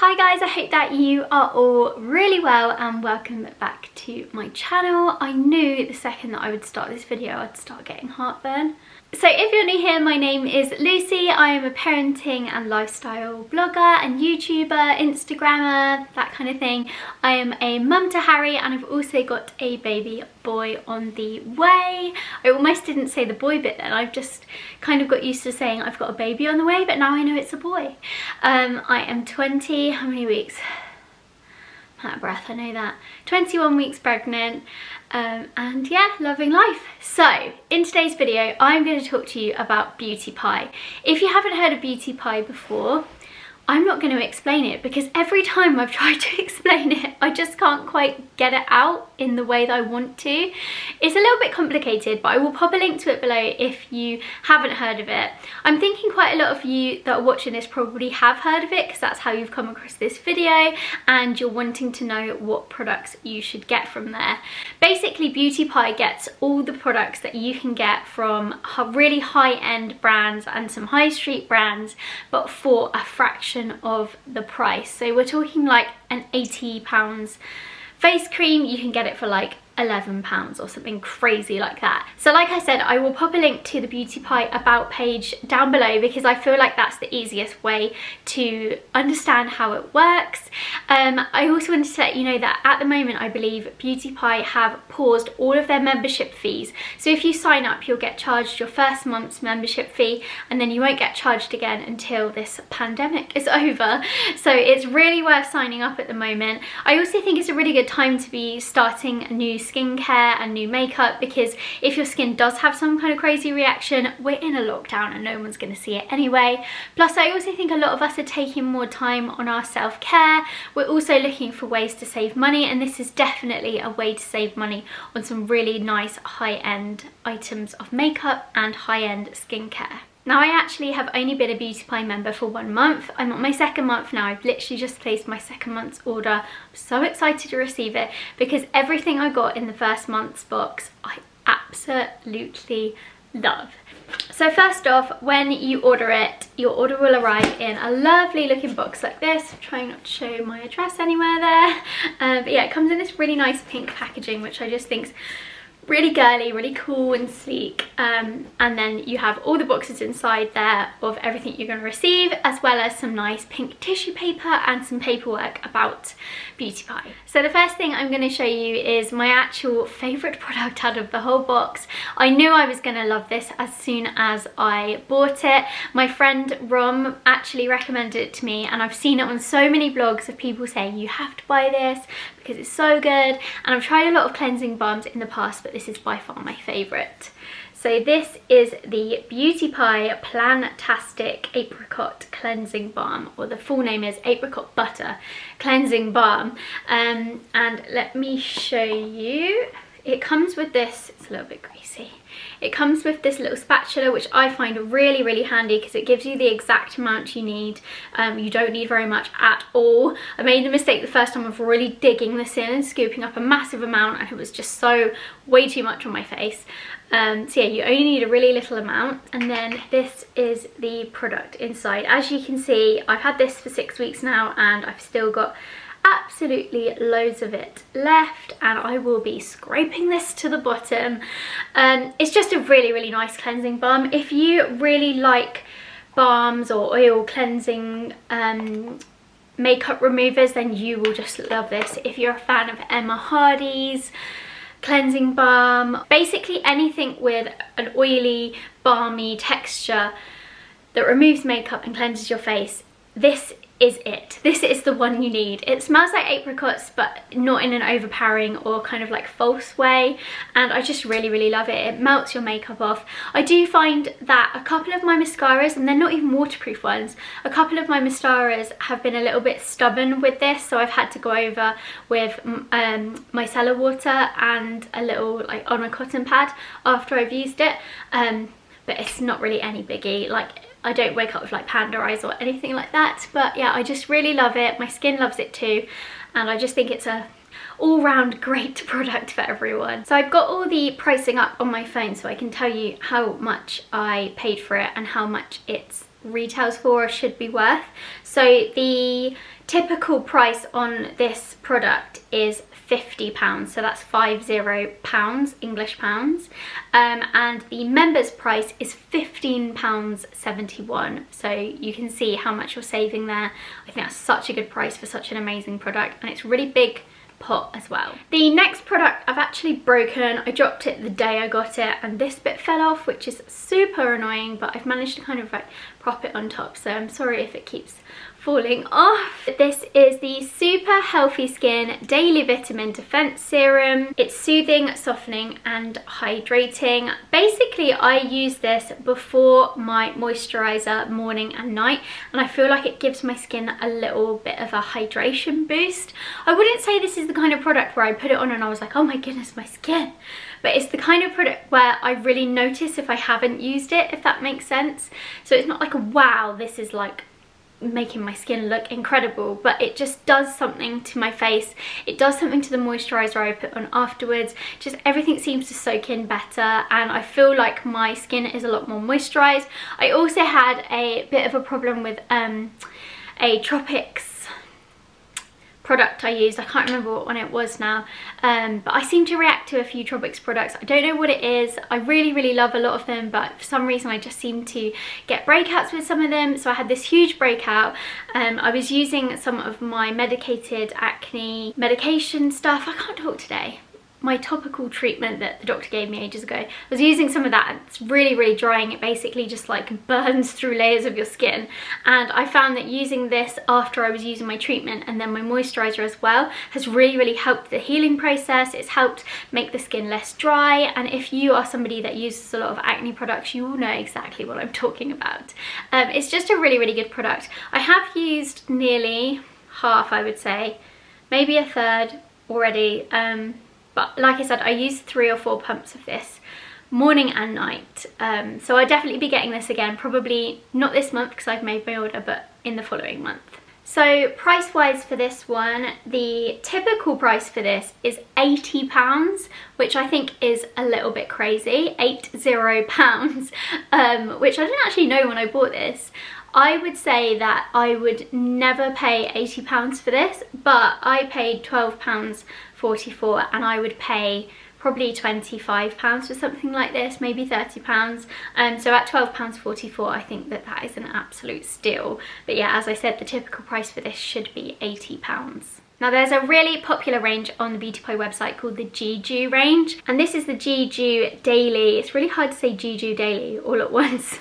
Hi guys, I hope that you are all really well and welcome back to my channel. I knew the second that I would start this video I'd start getting heartburn. So if you're new here, my name is Lucie. I am a parenting and lifestyle blogger and YouTuber, Instagrammer, that kind of thing. I am a mum to Harry and I've also got a baby boy on the way. I almost didn't say the boy bit then. I've just kind of got used to saying I've got a baby on the way, but now I know it's a boy. I am 20, how many weeks? I'm out of breath, I know that. 21 weeks pregnant. And yeah, loving life. So in today's video I'm going to talk to you about beautypie. If you haven't heard of beautypie before, I'm not going to explain it because every time I've tried to explain it I just can't quite get it out in the way that I want to. It's a little bit complicated, but I will pop a link to it below if you haven't heard of it. I'm thinking quite a lot of you that are watching this probably have heard of it because that's how you've come across this video and you're wanting to know what products you should get from there. Basically beautypie gets all the products that you can get from really high-end brands and some high street brands, but for a fraction of the price. So we're talking like an £80 face cream, you can get it for like £11 or something crazy like that. So like I said, I will pop a link to the beautypie about page down below because I feel like that's the easiest way to understand how it works. I also wanted to let you know that at the moment I believe beautypie have paused all of their membership fees. So if you sign up you'll get charged your first month's membership fee and then you won't get charged again until this pandemic is over. So it's really worth signing up at the moment. I also think it's a really good time to be starting a new skincare and new makeup because if your skin does have some kind of crazy reaction, we're in a lockdown and no one's going to see it anyway. Plus I also think a lot of us are taking more time on our self-care. We're also looking for ways to save money and this is definitely a way to save money on some really nice high-end items of makeup and high-end skincare. Now I actually have only been a beautypie member for 1 month. I'm on my second month now. I've literally just placed my second month's order. I'm so excited to receive it because everything I got in the first month's box I absolutely love. So first off, when you order it, your order will arrive in a lovely looking box like this. I'm trying not to show my address anywhere there. But yeah, it comes in this really nice pink packaging which I just think's really girly, really cool and sleek, and then you have all the boxes inside there of everything you're going to receive, as well as some nice pink tissue paper and some paperwork about beautypie. So the first thing I'm going to show you is my actual favourite product out of the whole box. I knew I was going to love this as soon as I bought it. My friend Rom actually recommended it to me and I've seen it on so many blogs of people saying you have to buy this because it's so good, and I've tried a lot of cleansing balms in the past but this is by far my favourite. So this is the beautypie PLANTASTIC Apricot Cleansing Balm, or the full name is Apricot Butter Cleansing Balm, and let me show you. It comes with this, it's a little bit greasy. It comes with this little spatula which I find really handy because it gives you the exact amount you need. You don't need very much at all. I made the mistake the first time of really digging this in and scooping up a massive amount and it was just so way too much on my face. So yeah, you only need a really little amount, and then this is the product inside. As you can see, I've had this for 6 weeks now and I've still got absolutely loads of it left and I will be scraping this to the bottom. It's just a really nice cleansing balm. If you really like balms or oil cleansing makeup removers, then you will just love this. If you're a fan of Emma Hardy's cleansing balm, basically anything with an oily balmy texture that removes makeup and cleanses your face, this is it. This is the one you need. It smells like apricots but not in an overpowering or kind of like false way, and I just really love it. It melts your makeup off. I do find that a couple of my mascaras, and they're not even waterproof ones, a couple of my mascaras have been a little bit stubborn with this, so I've had to go over with micellar water and a little like on a cotton pad after I've used it, but it's not really any biggie. Like I don't wake up with like panda eyes or anything like that, but yeah, I just really love it. My skin loves it too, and I just think it's a all-round great product for everyone. So I've got all the pricing up on my phone so I can tell you how much I paid for it and how much it's retails for or should be worth. So the typical price on this product is £50, so that's £50 English pounds, and the members price is £15.71, so you can see how much you're saving there. I think that's such a good price for such an amazing product, and it's really big pot as well. The next product I've actually broken. I dropped it the day I got it and this bit fell off, which is super annoying, but I've managed to kind of like prop it on top, so I'm sorry if it keeps falling off. This is the Super Healthy Skin Daily Vitamin Defense Serum. It's soothing, softening and hydrating. Basically I use this before my moisturizer morning and night, and I feel like it gives my skin a little bit of a hydration boost. I wouldn't say this is the kind of product where I put it on and I was like, oh my goodness, my skin. But it's the kind of product where I really notice if I haven't used it, if that makes sense. So it's not like a wow, this is like making my skin look incredible, but it just does something to my face. It does something to the moisturizer I put on afterwards. Just everything seems to soak in better, and I feel like my skin is a lot more moisturized. I also had a bit of a problem with a Tropics product I used. I can't remember what one it was now, but I seem to react to a few Tropics products. I don't know what it is. I really love a lot of them, but for some reason I just seem to get breakouts with some of them. So I had this huge breakout. I was using some of my medicated acne medication stuff. I can't talk today. My topical treatment that the doctor gave me ages ago. I was using some of that, and it's really drying. It basically just like burns through layers of your skin, and I found that using this after I was using my treatment and then my moisturizer as well has really helped the healing process. It's helped make the skin less dry, and if you are somebody that uses a lot of acne products, you will know exactly what I'm talking about. It's just a really good product. I have used nearly half, I would say, maybe a third already. But like I said, I used 3 or 4 pumps of this morning and night. So I'll definitely be getting this again, probably not this month because I've made my order, but in the following month. So price wise for this one, the typical price for this is £80, which I think is a little bit crazy, £80, which I didn't actually know when I bought this. I would say that I would never pay £80 for this, but I paid £12.44, and I would pay probably £25 for something like this, maybe £30. So at £12.44, I think that that is an absolute steal. But yeah, as I said, the typical price for this should be £80. Now there's a really popular range on the BeautyPie website called the JEJU range, and this is the JEJU Daily. It's really hard to say JEJU Daily all at once.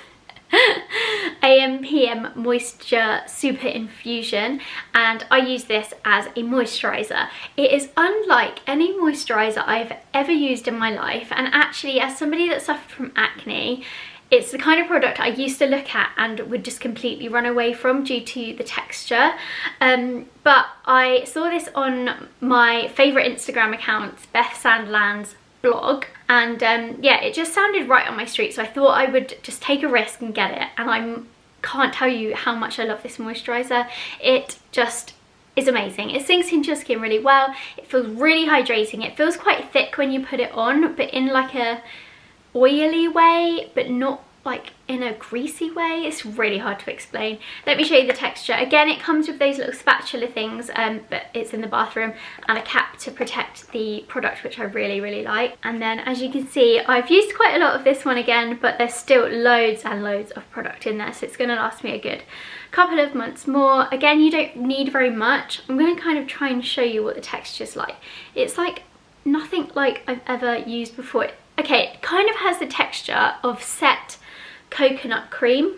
AM/PM Moisture Super Infusion, and I use this as a moisturizer. It is unlike any moisturizer I've ever used in my life, and actually as somebody that suffered from acne, it's the kind of product I used to look at and would just completely run away from due to the texture. But I saw this on my favourite Instagram account, Beth Sandland's blog, and yeah, it just sounded right on my street, so I thought I would just take a risk and get it. And I can't tell you how much I love this moisturizer. It just is amazing. It sinks into your skin really well. It feels really hydrating. It feels quite thick when you put it on, but in like a oily way, but not like in a greasy way. It's really hard to explain. Let me show you the texture. Again, it comes with those little spatula things, but it's in the bathroom, and a cap to protect the product, which I really like. And then as you can see, I've used quite a lot of this one again, but there's still loads and loads of product in there, so it's going to last me a good couple of months more. Again, you don't need very much. I'm going to kind of try and show you what the texture's like. It's like nothing like I've ever used before. Okay, it kind of has the texture of set coconut cream,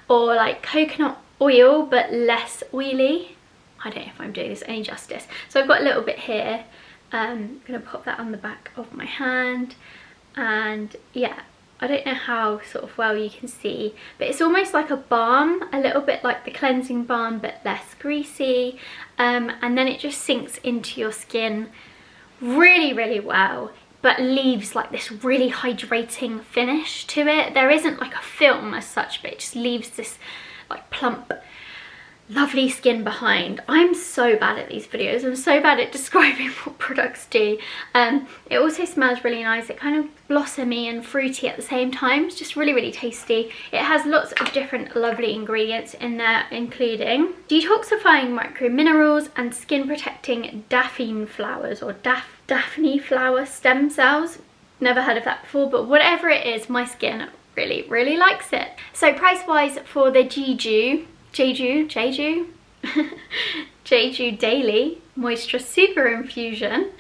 or like coconut oil but less oily. I don't know if I'm doing this any justice. So I've got a little bit here. I'm gonna pop that on the back of my hand, and yeah, I don't know how sort of well you can see, but it's almost like a balm, a little bit like the cleansing balm but less greasy, and then it just sinks into your skin really well, but leaves like this really hydrating finish to it. There isn't like a film as such, but it just leaves this like plump lovely skin behind. I'm so bad at these videos. I'm so bad at describing what products do. It also smells really nice. It kind of blossomy and fruity at the same time. It's just really, really tasty. It has lots of different lovely ingredients in there, including detoxifying micro minerals and skin protecting daphne flowers, or daphne flower stem cells. Never heard of that before, but whatever it is, my skin really, really likes it. So price wise for the JEJU Daily Moisture Super Infusion,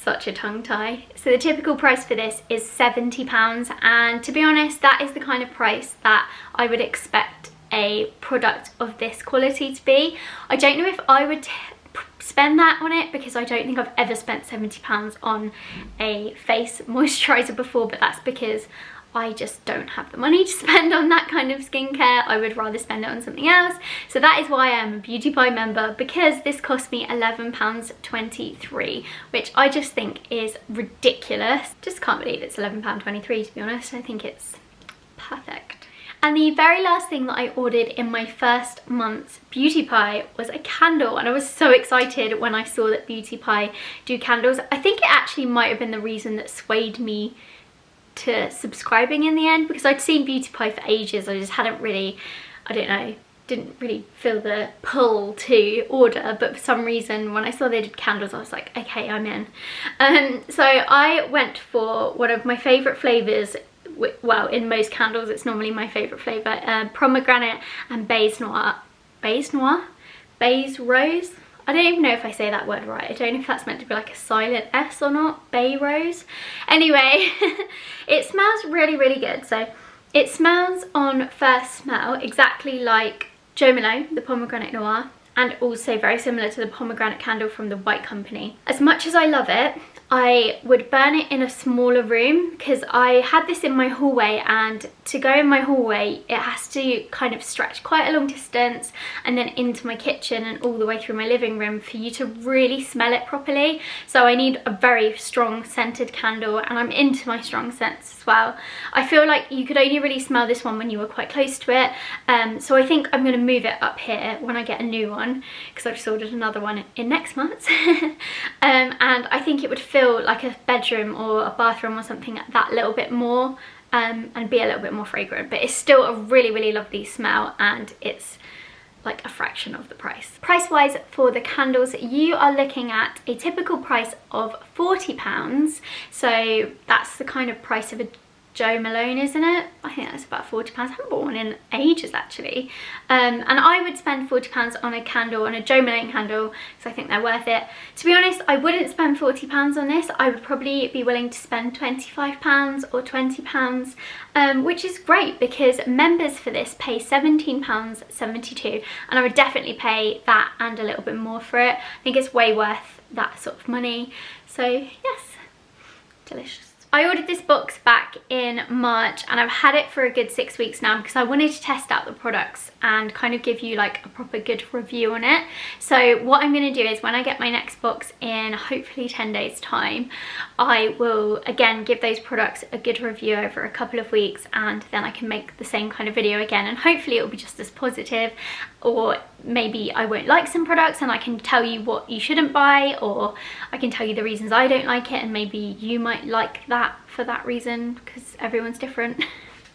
such a tongue tie. So the typical price for this is £70, and to be honest, that is the kind of price that I would expect a product of this quality to be. I don't know if I would spend that on it, because I don't think I've ever spent £70 on a face moisturizer before, but that's because I just don't have the money to spend on that kind of skincare. I would rather spend it on something else. So that is why I am a BeautyPie member, because this cost me £11.23, which I just think is ridiculous. Just can't believe it's £11.23, to be honest. I think it's perfect. And the very last thing that I ordered in my first month's BeautyPie was a candle, and I was so excited when I saw that BeautyPie do candles. I think it actually might have been the reason that swayed me to subscribing in the end, because I'd seen BeautyPie for ages. I just hadn't really, I don't know, didn't really feel the pull to order, but for some reason when I saw they did candles, I was like, okay, I'm in. So I went for one of my favourite flavours. Well, in most candles it's normally my favourite flavour, pomegranate and Baies rose. I don't even know if I say that word right. I don't know if that's meant to be like a silent S or not. Bay rose. Anyway, it smells really, really good. So it smells on first smell exactly like Jo Malone, the pomegranate noir, and also very similar to the pomegranate candle from the White Company. As much as I love it, I would burn it in a smaller room, because I had this in my hallway, and to go in my hallway it has to kind of stretch quite a long distance and then into my kitchen and all the way through my living room for you to really smell it properly. So I need a very strong scented candle, and I'm into my strong scents as well. I feel like you could only really smell this one when you were quite close to it, so I think I'm going to move it up here when I get a new one, because I've just ordered another one in next month. And I think it would feel like a bedroom or a bathroom or something that little bit more, and be a little bit more fragrant, but it's still a really, really lovely smell, and it's like a fraction of the price. Price wise for the candles, you are looking at a typical price of £40, so that's the kind of price of a Jo Malone, isn't it? I think that's about £40. I haven't bought one in ages actually. And I would spend £40 on a candle, on a Jo Malone candle, because I think they're worth it. To be honest, I wouldn't spend £40 on this. I would probably be willing to spend £25 or £20, which is great, because members for this pay £17.72, and I would definitely pay that and a little bit more for it. I think it's way worth that sort of money. So yes, delicious. I ordered this box back in March, and I've had it for a good 6 weeks now, because I wanted to test out the products and kind of give you like a proper good review on it. So what I'm going to do is, when I get my next box in hopefully 10 days time, I will again give those products a good review over a couple of weeks, and then I can make the same kind of video again, and hopefully it will be just as positive, or maybe I won't like some products and I can tell you what you shouldn't buy, or I can tell you the reasons I don't like it, and maybe you might like that for that reason, because everyone's different.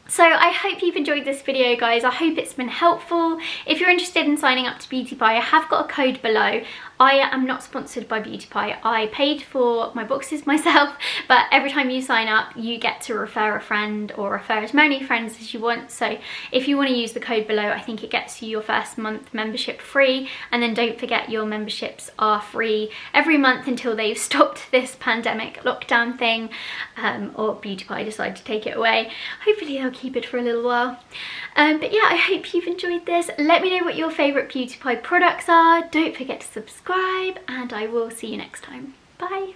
So I hope you've enjoyed this video, guys. I hope it's been helpful. If you're interested in signing up to BeautyPie, I have got a code below. I am not sponsored by BeautyPie. I paid for my boxes myself, but every time you sign up, you get to refer a friend, or refer as many friends as you want. So if you want to use the code below, I think it gets you your first month membership free. And then don't forget, your memberships are free every month until they've stopped this pandemic lockdown thing, or BeautyPie decide to take it away. Hopefully they'll keep it for a little while. But yeah, I hope you've enjoyed this. Let me know what your favourite BeautyPie products are. Don't forget to subscribe, and I will see you next time. Bye!